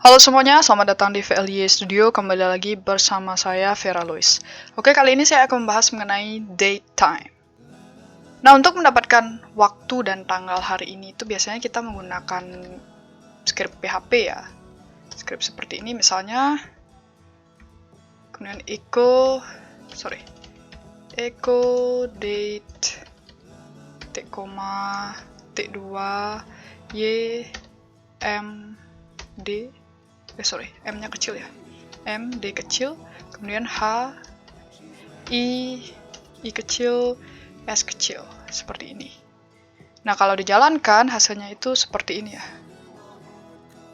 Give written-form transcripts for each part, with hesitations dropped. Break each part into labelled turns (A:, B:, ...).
A: Halo semuanya, selamat datang di VLY Studio. Kembali lagi bersama saya, Vera Lois. Oke, kali ini saya akan membahas mengenai date time. Nah, untuk mendapatkan waktu dan tanggal hari ini itu biasanya kita menggunakan script PHP ya. Script seperti ini misalnya. Kemudian echo date t, t2 y m d m-nya kecil ya, m, d kecil, kemudian h, i kecil, s kecil, seperti ini. Nah, kalau dijalankan hasilnya itu seperti ini ya.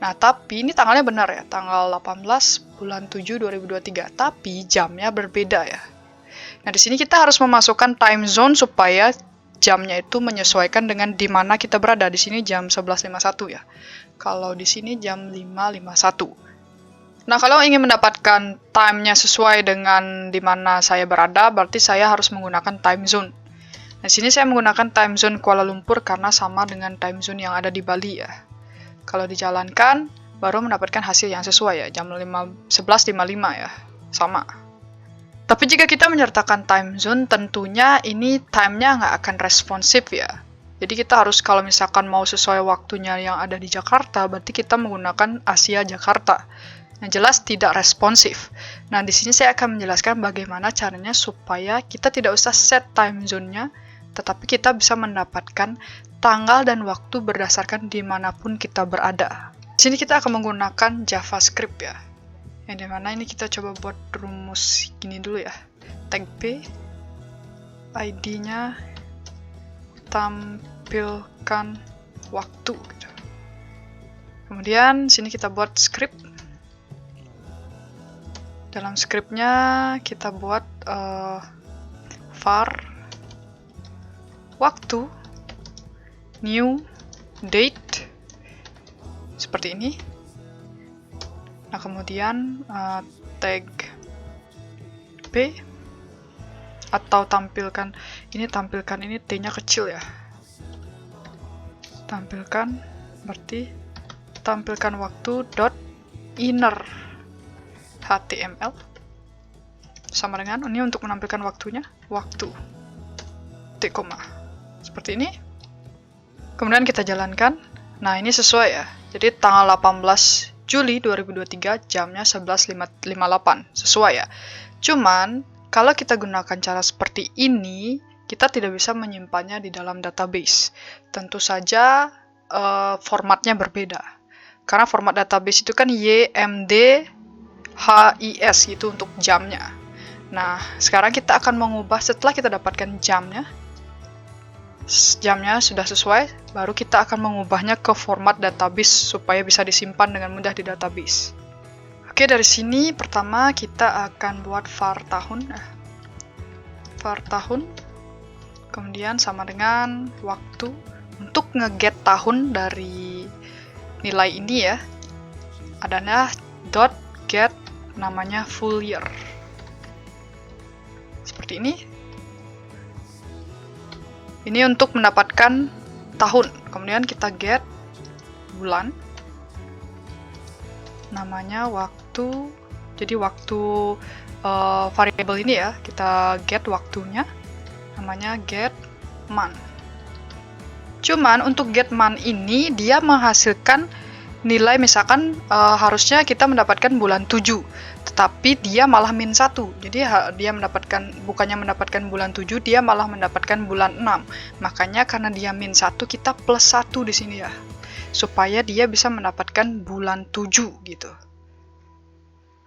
A: Nah, tapi ini tanggalnya benar ya, tanggal 18 bulan 7 2023, tapi jamnya berbeda ya. Nah, di sini kita harus memasukkan time zone supaya jamnya itu menyesuaikan dengan di mana kita berada. Di sini jam 11.51 ya. Kalau di sini jam 5.51. Nah, kalau ingin mendapatkan time-nya sesuai dengan di mana saya berada, berarti saya harus menggunakan time zone. Nah, sini saya menggunakan time zone Kuala Lumpur karena sama dengan time zone yang ada di Bali ya. Kalau dijalankan, baru mendapatkan hasil yang sesuai ya, jam 11.55 ya, sama. Tapi jika kita menyertakan time zone, tentunya ini time-nya nggak akan responsif ya. Jadi kita harus kalau misalkan mau sesuai waktunya yang ada di Jakarta, berarti kita menggunakan Asia Jakarta. Yang jelas tidak responsif. Nah, di sini saya akan menjelaskan bagaimana caranya supaya kita tidak usah set time zone-nya, tetapi kita bisa mendapatkan tanggal dan waktu berdasarkan dimanapun kita berada. Di sini kita akan menggunakan JavaScript ya. Yang dimana ini kita coba buat rumus gini dulu ya. Tag P, ID-nya tampilkan waktu. Gitu. Kemudian sini kita buat script. Dalam scriptnya kita buat var waktu new date seperti ini. Nah, kemudian tag p atau tampilkan ini t-nya kecil ya. Tampilkan berarti tampilkan waktu dot inner HTML sama dengan ini untuk menampilkan waktunya, waktu t, seperti ini. Kemudian kita jalankan. Nah, ini sesuai ya. Jadi tanggal 18 Juli 2023 jamnya 11.58 sesuai ya. Cuman kalau kita gunakan cara seperti ini, kita tidak bisa menyimpannya di dalam database. Tentu saja formatnya berbeda. Karena format database itu kan YMD HIS gitu untuk jamnya. Nah, sekarang kita akan mengubah setelah kita dapatkan jamnya sudah sesuai, baru kita akan mengubahnya ke format database supaya bisa disimpan dengan mudah di database. Oke, dari sini pertama kita akan buat var tahun, kemudian sama dengan waktu. Untuk nge-get tahun dari nilai ini ya, adanya dot get namanya full year. Seperti ini. Ini untuk mendapatkan tahun. Kemudian kita get bulan. Namanya waktu. Jadi waktu variable ini ya, kita get waktunya. Namanya get month. Cuman untuk get month ini dia menghasilkan nilai misalkan harusnya kita mendapatkan bulan 7, tetapi dia malah min 1. Jadi dia bukannya mendapatkan bulan 7, dia malah mendapatkan bulan 6. Makanya karena dia min 1, kita plus 1 di sini ya. Supaya dia bisa mendapatkan bulan 7 gitu.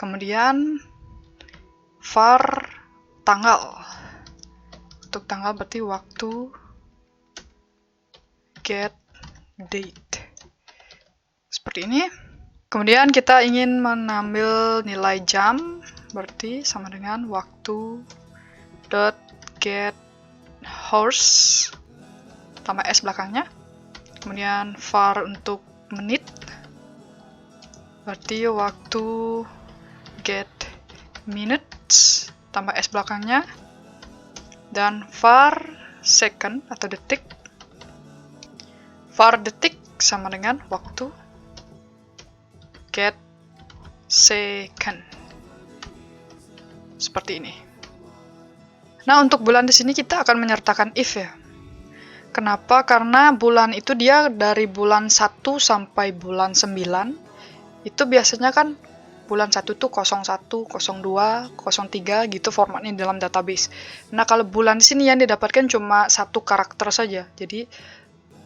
A: Kemudian var tanggal. Untuk tanggal berarti waktu get date. Seperti ini. Kemudian kita ingin mengambil nilai jam, berarti sama dengan waktu dot get hours tambah s belakangnya. Kemudian var untuk menit, berarti waktu get minutes tambah s belakangnya. Dan var second atau detik, var detik sama dengan waktu get second. Seperti ini. Nah, untuk bulan di sini kita akan menyertakan if ya. Kenapa? Karena bulan itu dia dari bulan 1 sampai bulan 9. Itu biasanya kan bulan 1 tuh 01, 02, 03 gitu formatnya dalam database. Nah, kalau bulan di sini yang didapatkan cuma satu karakter saja. Jadi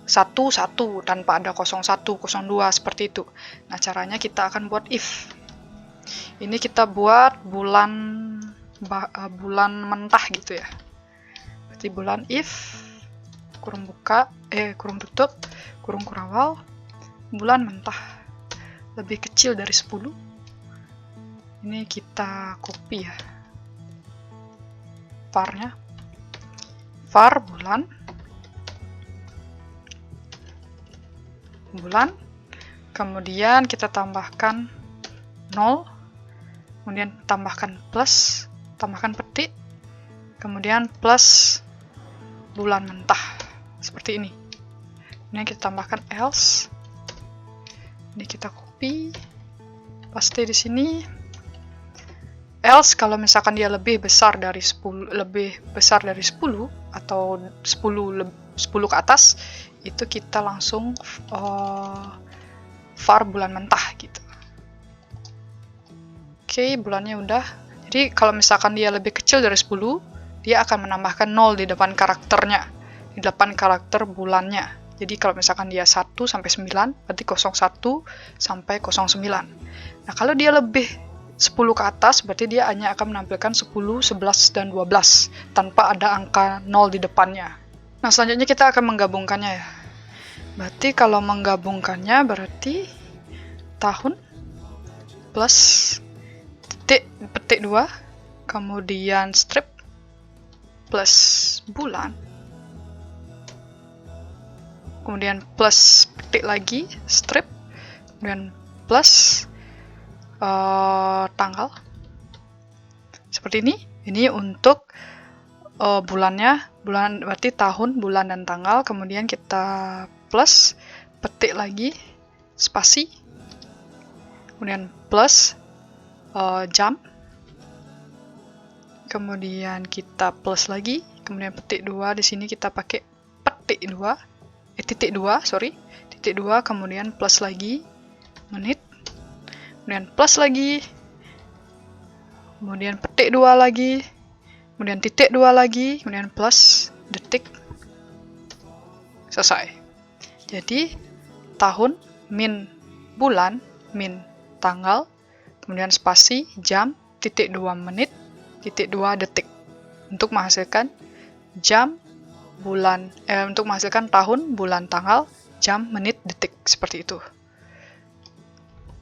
A: 1 tanpa ada 01, 02 seperti itu. Nah, caranya kita akan buat if. Ini kita buat bulan mentah gitu ya. Berarti bulan if kurung tutup kurung kurawal bulan mentah lebih kecil dari 10. Ini kita copy ya. Var-nya. Var bulan. Kemudian kita tambahkan 0. Kemudian tambahkan plus, tambahkan petik. Kemudian plus bulan mentah. Seperti ini. Ini kita tambahkan else. Ini kita copy. Paste di sini. Else kalau misalkan dia lebih besar dari 10 atau 10 ke atas, itu kita langsung var bulan mentah gitu. Oke, bulannya udah. Jadi kalau misalkan dia lebih kecil dari 10, dia akan menambahkan 0 di depan karakternya, di depan karakter bulannya. Jadi kalau misalkan dia 1 sampai 9, berarti 01 sampai 09. Nah, kalau dia lebih 10 ke atas, berarti dia hanya akan menampilkan 10, 11, dan 12 tanpa ada angka 0 di depannya. Nah, selanjutnya kita akan menggabungkannya ya. Berarti kalau menggabungkannya berarti tahun plus petik 2, kemudian strip plus bulan, kemudian plus petik lagi strip, kemudian plus tanggal. Seperti ini. Ini untuk bulannya, bulan berarti tahun, bulan, dan tanggal. Kemudian kita plus petik lagi spasi, kemudian plus jam, kemudian kita plus lagi, kemudian petik 2. Di sini kita pakai titik 2, kemudian plus lagi menit, kemudian plus lagi, kemudian petik 2 lagi, kemudian titik 2 lagi, kemudian plus detik. Selesai. Jadi tahun min bulan min tanggal, kemudian spasi jam, titik 2 menit, titik 2 detik untuk menghasilkan jam, bulan, untuk menghasilkan tahun, bulan, tanggal, jam, menit, detik, seperti itu.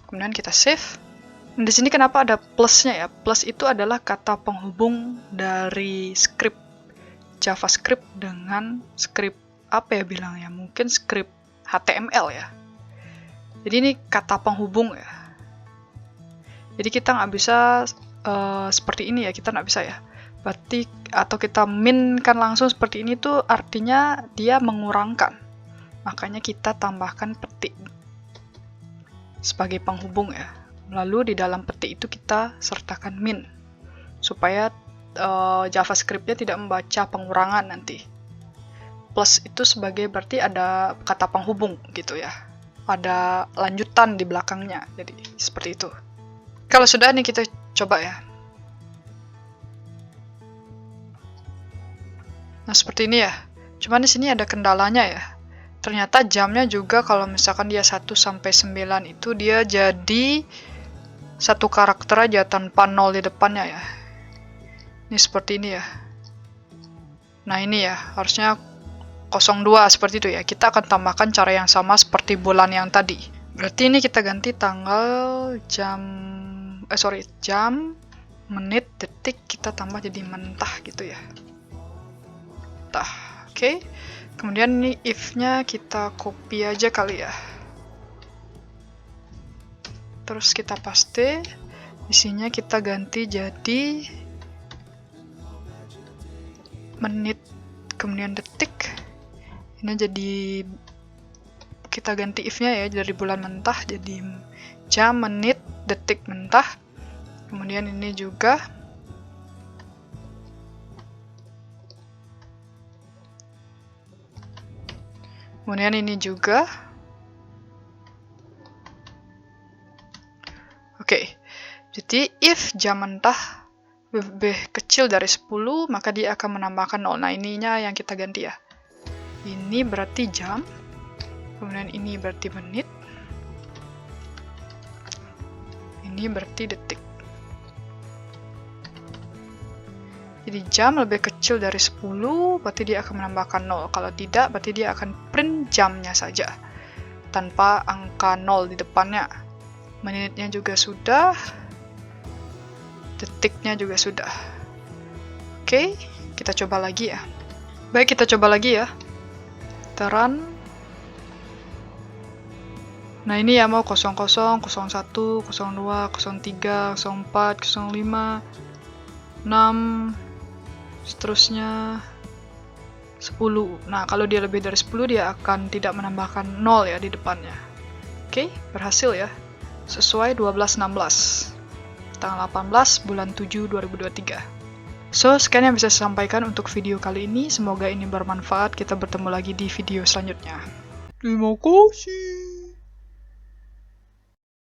A: Kemudian kita save. Di sini kenapa ada plusnya ya? Plus itu adalah kata penghubung dari script JavaScript dengan script apa ya bilangnya? Mungkin script HTML ya. Jadi ini kata penghubung ya. Jadi kita nggak bisa seperti ini ya, kita nggak bisa ya. Berarti atau kita min-kan langsung seperti ini tuh artinya dia mengurangkan. Makanya kita tambahkan petik sebagai penghubung ya. Lalu di dalam petik itu kita sertakan min supaya JavaScript-nya tidak membaca pengurangan nanti. Plus itu sebagai berarti ada kata penghubung gitu ya. Ada lanjutan di belakangnya. Jadi seperti itu. Kalau sudah nih kita coba ya. Nah, seperti ini ya. Cuman di sini ada kendalanya ya. Ternyata jamnya juga kalau misalkan dia 1 sampai 9 itu dia jadi satu karakter aja tanpa 0 di depannya ya. Ini seperti ini ya. Nah, ini ya, harusnya 02 seperti itu ya. Kita akan tambahkan cara yang sama seperti bulan yang tadi. Berarti ini kita ganti tanggal, jam, menit, detik, kita tambah jadi mentah gitu ya. Mentah, oke. Kemudian ini if-nya kita copy aja kali ya. Terus kita paste. Isinya kita ganti jadi menit, kemudian detik. Ini jadi kita ganti if-nya ya dari bulan mentah jadi jam, menit, detik mentah. Kemudian ini juga. Kemudian ini juga. Oke, jadi if jam mentah lebih kecil dari 10, maka dia akan menambahkan 0. Nah, ininya yang kita ganti ya. Ini berarti jam, kemudian ini berarti menit, ini berarti detik. Jadi jam lebih kecil dari 10, berarti dia akan menambahkan 0. Kalau tidak, berarti dia akan print jamnya saja, tanpa angka 0 di depannya. Menitnya juga sudah, detiknya juga sudah. Oke, kita coba lagi ya. Baik, kita coba lagi ya. Run. Nah, ini ya mau 00, 01, 02, 03, 04, 05, 6, seterusnya 10. Nah, kalau dia lebih dari 10, dia akan tidak menambahkan 0 ya di depannya. Oke, berhasil ya. Sesuai 12.16. Tanggal 18 bulan 7 2023. So, sekian yang bisa saya sampaikan untuk video kali ini. Semoga ini bermanfaat. Kita bertemu lagi di video selanjutnya. Terima kasih.